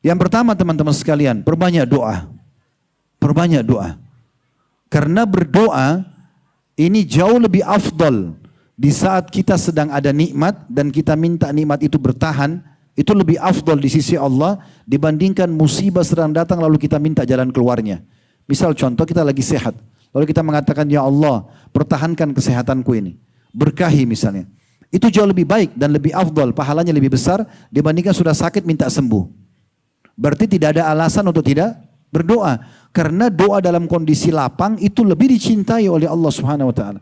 Yang pertama teman-teman sekalian, perbanyak doa. Perbanyak doa. Karena berdoa ini jauh lebih afdal di saat kita sedang ada nikmat dan kita minta nikmat itu bertahan, itu lebih afdal di sisi Allah dibandingkan musibah sedang datang lalu kita minta jalan keluarnya. Misal contoh kita lagi sehat, lalu kita mengatakan ya Allah pertahankan kesehatanku ini, berkahi misalnya. Itu jauh lebih baik dan lebih afdal, pahalanya lebih besar dibandingkan sudah sakit minta sembuh. Berarti tidak ada alasan untuk tidak berdoa. Karena doa dalam kondisi lapang itu lebih dicintai oleh Allah Subhanahu wa taala.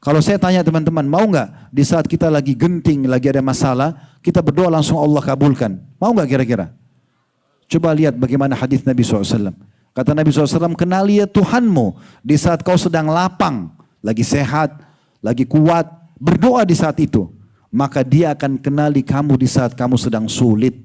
Kalau saya tanya teman-teman, mau nggak di saat kita lagi genting, lagi ada masalah, kita berdoa langsung Allah kabulkan? Mau nggak kira-kira? Coba lihat bagaimana hadis Nabi SAW. Kata Nabi SAW, kenali ya Tuhanmu di saat kau sedang lapang, lagi sehat, lagi kuat, berdoa di saat itu. Maka dia akan kenali kamu di saat kamu sedang sulit.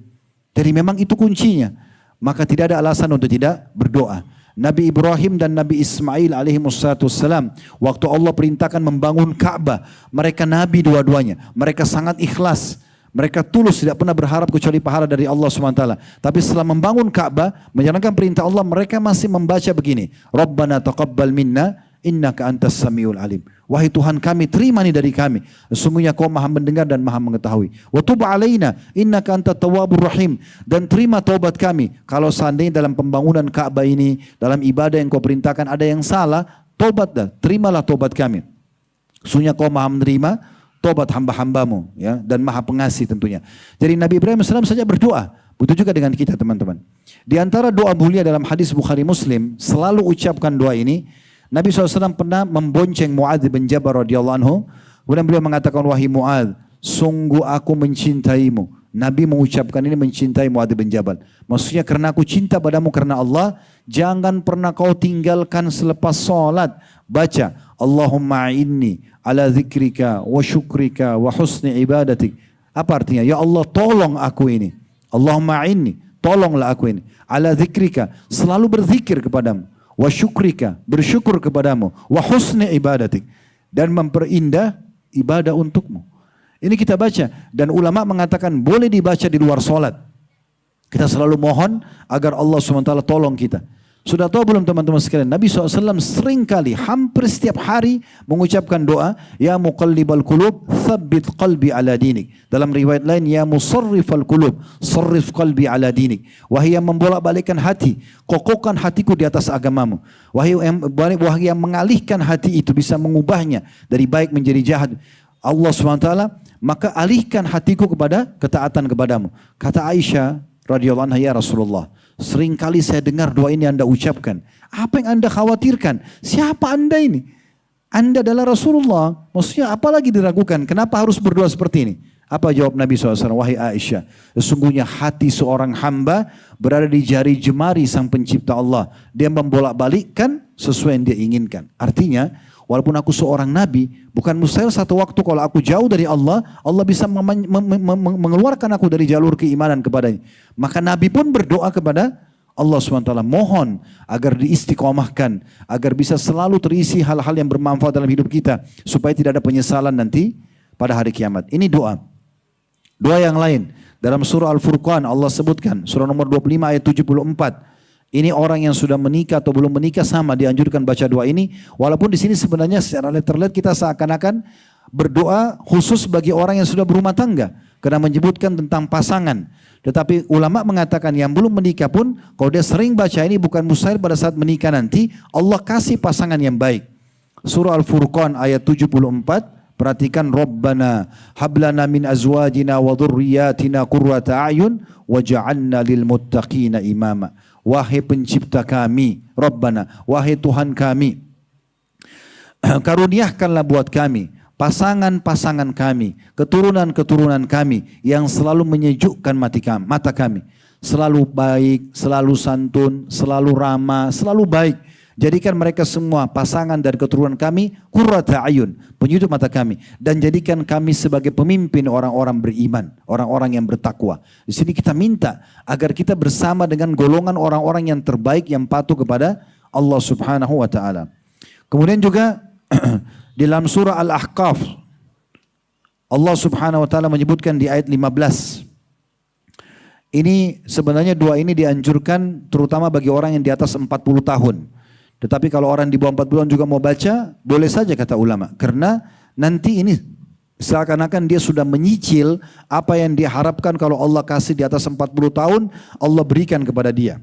Jadi memang itu kuncinya. Maka tidak ada alasan untuk tidak berdoa. Nabi Ibrahim dan Nabi Ismail alaihimussalam, waktu Allah perintahkan membangun Ka'bah, mereka nabi dua-duanya. Mereka sangat ikhlas. Mereka tulus, tidak pernah berharap kecuali pahala dari Allah SWT. Tapi setelah membangun Ka'bah, menjalankan perintah Allah, mereka masih membaca begini. Rabbana taqabbal minna innaka antas samiul alim. Wahai Tuhan kami, terima nih dari kami. Sesungguhnya kau maha mendengar dan maha mengetahui. Wa tub alaina innaka antat tawwabur rahim. Dan terima taubat kami. Kalau seandainya dalam pembangunan Ka'bah ini, dalam ibadah yang kau perintahkan ada yang salah, taubat dah. Terimalah taubat kami. Sesungguhnya kau maha menerima taubat hamba-hambamu, ya, dan maha pengasih tentunya. Jadi Nabi Ibrahim SAW saja berdoa. Begitu juga dengan kita teman-teman. Di antara doa mulia dalam hadis Bukhari Muslim, selalu ucapkan doa ini. Nabi SAW pernah membonceng Mu'adz bin Jabal radhiyallahu anhu. Kemudian beliau mengatakan, wahai Mu'adz, sungguh aku mencintaimu. Nabi mengucapkan ini mencintai Mu'adz bin Jabal. Maksudnya karena aku cinta padamu karena Allah, jangan pernah kau tinggalkan selepas salat. Baca, Allahumma inni ala zikrika wa syukrika wa husni ibadatik. Apa artinya? Ya Allah tolong aku ini. Allahumma inni, tolonglah aku ini. Ala zikrika, selalu berzikir kepadamu. Wa syukrika, bersyukur kepadamu. Wa husni ibadatik, dan memperindah ibadah untukmu. Ini kita baca. Dan ulama mengatakan boleh dibaca di luar solat. Kita selalu mohon agar Allah SWT tolong kita. Sudah tahu belum teman-teman sekalian? Nabi SAW sering kali, hampir setiap hari mengucapkan doa, Ya muqallibal qulub, thabbit qalbi ala dinik. Dalam riwayat lain, Ya musarrifal qulub, sarrif qalbi ala dinik. Wahai yang membolak-balikkan hati, kokohkan hatiku di atas agamamu. Wahai yang mengalihkan hati itu, bisa mengubahnya dari baik menjadi jahat. Allah SWT, maka alihkan hatiku kepada ketaatan kepadamu. Kata Aisyah radhiyallahu anha, ya Rasulullah, sering kali saya dengar doa ini Anda ucapkan. Apa yang Anda khawatirkan? Siapa Anda ini? Anda adalah Rasulullah. Maksudnya apalagi diragukan? Kenapa harus berdoa seperti ini? Apa jawab Nabi SAW? Wahai Aisyah, sesungguhnya hati seorang hamba berada di jari jemari sang pencipta Allah. Dia membolak-balikkan sesuai yang dia inginkan. Artinya, walaupun aku seorang nabi, bukan mustahil satu waktu kalau aku jauh dari Allah, Allah bisa mengeluarkan aku dari jalur keimanan kepadanya. Maka nabi pun berdoa kepada Allah SWT, mohon agar diistiqomahkan, agar bisa selalu terisi hal-hal yang bermanfaat dalam hidup kita, supaya tidak ada penyesalan nanti pada hari kiamat. Ini doa. Doa yang lain, dalam surah Al-Furqan Allah sebutkan, surah nomor 25 ayat 74. Ini orang yang sudah menikah atau belum menikah sama dianjurkan baca doa ini. Walaupun di sini sebenarnya secara letterlet kita seakan-akan berdoa khusus bagi orang yang sudah berumah tangga. Karena menyebutkan tentang pasangan. Tetapi ulama mengatakan yang belum menikah pun, kalau dia sering baca ini bukan mustahil pada saat menikah nanti Allah kasih pasangan yang baik. Surah Al-Furqan ayat 74. Perhatikan, Rabbana hablana min azwajina wa dhurriyyatina qurrata a'yun waj'alna lil muttaqina imama. Wahai pencipta kami, Rabbana, wahai Tuhan kami, karuniakanlah buat kami pasangan-pasangan kami, keturunan-keturunan kami yang selalu menyejukkan mata kami. Selalu baik, selalu santun, selalu ramah, selalu baik. Jadikan mereka semua pasangan dan keturunan kami qurrata ayun, penyejuk mata kami, dan jadikan kami sebagai pemimpin orang-orang beriman, orang-orang yang bertakwa. Di sini kita minta agar kita bersama dengan golongan orang-orang yang terbaik yang patuh kepada Allah Subhanahu wa taala. Kemudian juga di dalam surah Al-Ahqaf Allah Subhanahu wa taala menyebutkan di ayat 15. Ini sebenarnya doa ini dianjurkan terutama bagi orang yang di atas 40 tahun. Tetapi kalau orang di bawah 40 tahun juga mau baca, boleh saja kata ulama. Karena nanti ini seakan-akan dia sudah menyicil apa yang dia harapkan kalau Allah kasih di atas 40 tahun, Allah berikan kepada dia.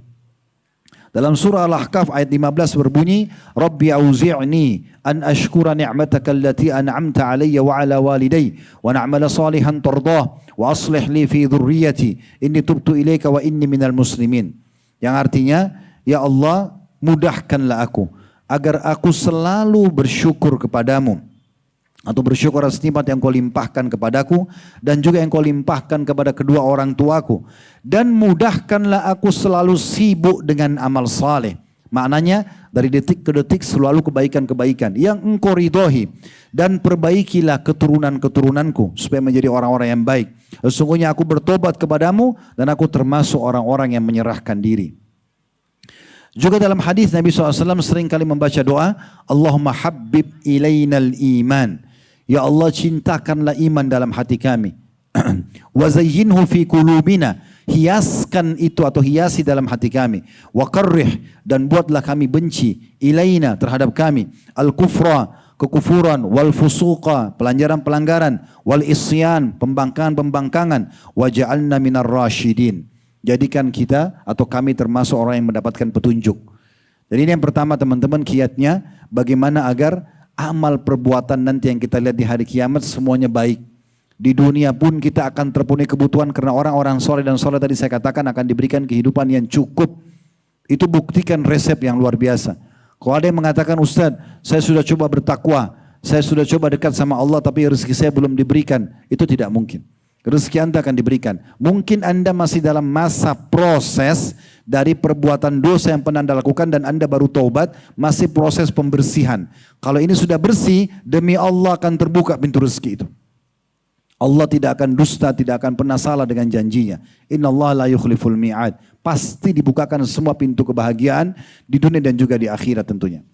Dalam surah Al-Ahqaf ayat 15 berbunyi, Rabbi auzi'ni an ashkura ni'mataka allati an'amta alayya wa ala walidayya wa na'mala salihan tardah wa aslih li fi dhurriyyati inni tubtu ilaika wa inni minal muslimin. Yang artinya, ya Allah, mudahkanlah aku agar aku selalu bersyukur kepadamu atau bersyukur atas nikmat yang kau limpahkan kepadaku dan juga yang kau limpahkan kepada kedua orang tuaku, dan mudahkanlah aku selalu sibuk dengan amal saleh. Maknanya dari detik ke detik selalu kebaikan-kebaikan yang engkau ridhoi, dan perbaikilah keturunan-keturunanku supaya menjadi orang-orang yang baik. Sesungguhnya aku bertobat kepadamu dan aku termasuk orang-orang yang menyerahkan diri. Juga dalam hadis Nabi SAW sering kali membaca doa, Allahumma habbib ilainal iman. Ya Allah, cintakanlah iman dalam hati kami. Wa zayyinhu fi qulubina. Hiaskan itu atau hiasi dalam hati kami. Wa karrih, dan buatlah kami benci ilaina terhadap kami. Al-kufra, kekufuran, wal fusuqa, pelanggaran-pelanggaran, wal isyan, pembangkangan-pembangkangan, wa ja'alna minar rasyidin. Jadikan kita atau kami termasuk orang yang mendapatkan petunjuk. Jadi ini yang pertama teman-teman, kiatnya bagaimana agar amal perbuatan nanti yang kita lihat di hari kiamat semuanya baik. Di dunia pun kita akan terpenuhi kebutuhan karena orang-orang soleh dan soleh tadi saya katakan akan diberikan kehidupan yang cukup. Itu buktikan resep yang luar biasa. Kalau ada yang mengatakan, Ustaz, saya sudah coba bertakwa, saya sudah coba dekat sama Allah tapi rezeki saya belum diberikan, itu tidak mungkin. Rezeki Anda akan diberikan. Mungkin Anda masih dalam masa proses dari perbuatan dosa yang pernah Anda lakukan dan Anda baru taubat, masih proses pembersihan. Kalau ini sudah bersih, demi Allah akan terbuka pintu rezeki itu. Allah tidak akan dusta, tidak akan pernah salah dengan janjinya. Innallaha la yukhliful mi'ad. Pasti dibukakan semua pintu kebahagiaan di dunia dan juga di akhirat tentunya.